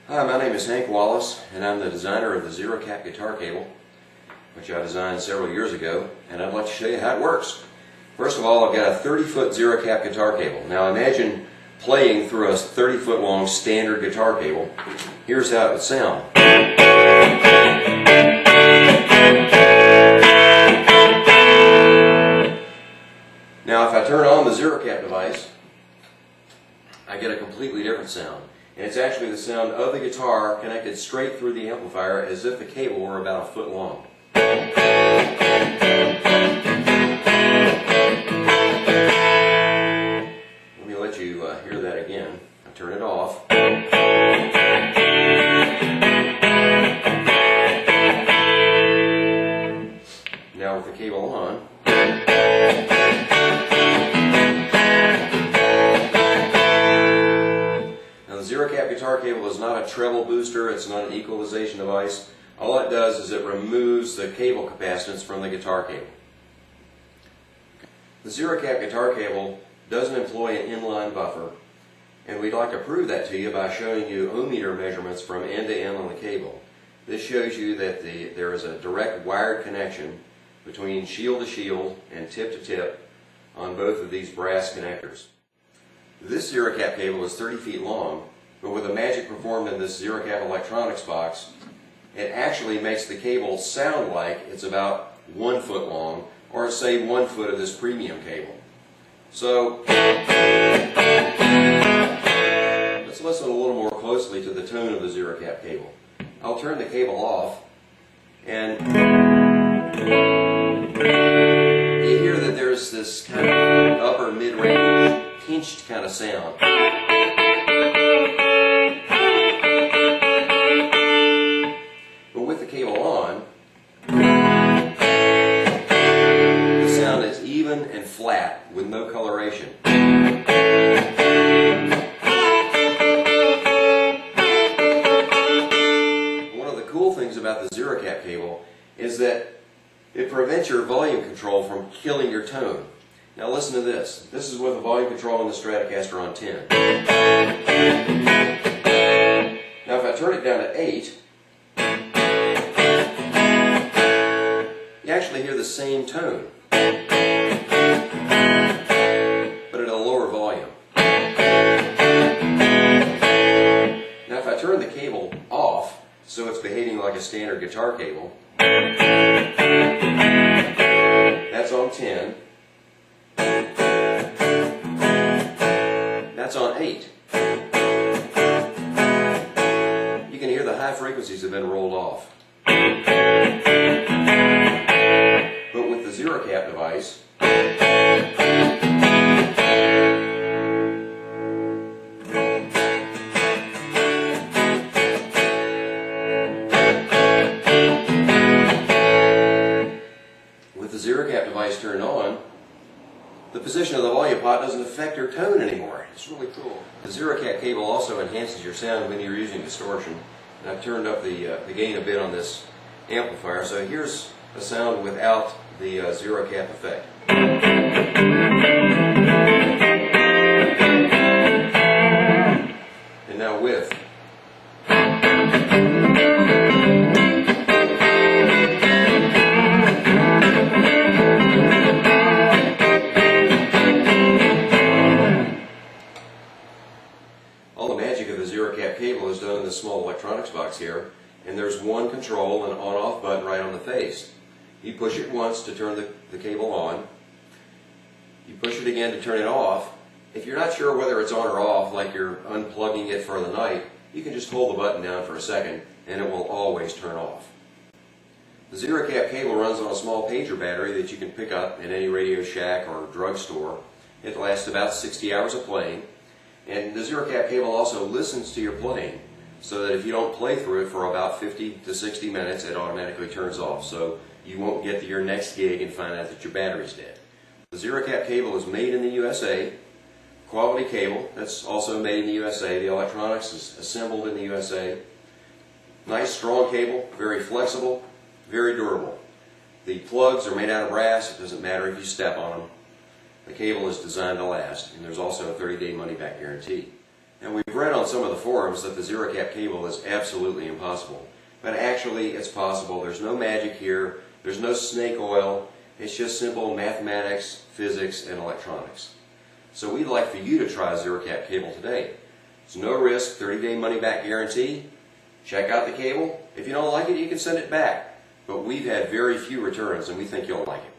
Hi, my name is Hank Wallace, and I'm the designer of the ZEROCAP guitar cable, which I designed several years ago, and I'd like to show you how it works. First of all, I've got a 30-foot ZEROCAP guitar cable. Now imagine playing through a 30-foot long standard guitar cable. Here's how it would sound. Now if I turn on the ZEROCAP device, I get a completely different sound. And it's actually the sound of the guitar connected straight through the amplifier as if the cable were about a foot long. Let me let you hear that again. I turn it off. Now with the cable on, the ZEROCAP guitar cable is not a treble booster, it's not an equalization device. All it does is it removes the cable capacitance from the guitar cable. The ZEROCAP guitar cable doesn't employ an inline buffer, and we'd like to prove that to you by showing you ohm meter measurements from end to end on the cable. This shows you that there is a direct wired connection between shield to shield and tip to tip on both of these brass connectors. This ZEROCAP cable is 30 feet long, but with the magic performed in this ZEROCAP electronics box, it actually makes the cable sound like it's about 1 foot long, or say 1 foot of this premium cable. So, let's listen a little more closely to the tone of the ZEROCAP cable. I'll turn the cable off, and you hear that there's this kind of upper mid-range pinched kind of sound. But with the cable on, the sound is even and flat with no coloration. One of the cool things about the ZEROCAP cable is that it prevents your volume control from killing your tone. Now listen to this. This is with the volume control on the Stratocaster on 10. Now if I turn it down to 8, you actually hear the same tone, but at a lower volume. Now if I turn the cable off, so it's behaving like a standard guitar cable, that's on 10. That's on 8. You can hear the high frequencies have been rolled off. But with the ZEROCAP device, with the ZEROCAP device turned on, the position of the volume pot doesn't affect your tone anymore. It's really cool. The ZEROCAP cable also enhances your sound when you're using distortion. And I've turned up the gain a bit on this amplifier, so here's a sound without the ZEROCAP effect. And now with. All the magic of the ZEROCAP cable is done in this small electronics box here, and there's one control, an on-off button right on the face. You push it once to turn the cable on. You push it again to turn it off. If you're not sure whether it's on or off, like you're unplugging it for the night, you can just hold the button down for a second and it will always turn off. The ZEROCAP cable runs on a small pager battery that you can pick up in any Radio Shack or drugstore. It lasts about 60 hours of playing. And the ZEROCAP cable also listens to your playing, so that if you don't play through it for about 50 to 60 minutes, it automatically turns off. So you won't get to your next gig and find out that your battery's dead. The ZEROCAP cable is made in the USA. Quality cable, that's also made in the USA. The electronics is assembled in the USA. Nice strong cable, very flexible, very durable. The plugs are made out of brass. It doesn't matter if you step on them. The cable is designed to last, and there's also a 30-day money-back guarantee. And we've read on some of the forums that the ZEROCAP cable is absolutely impossible. But actually it's possible. There's no magic here. There's no snake oil. It's just simple mathematics, physics, and electronics. So we'd like for you to try ZEROCAP cable today. It's no risk, 30-day money-back guarantee. Check out the cable. If you don't like it, you can send it back. But we've had very few returns and we think you'll like it.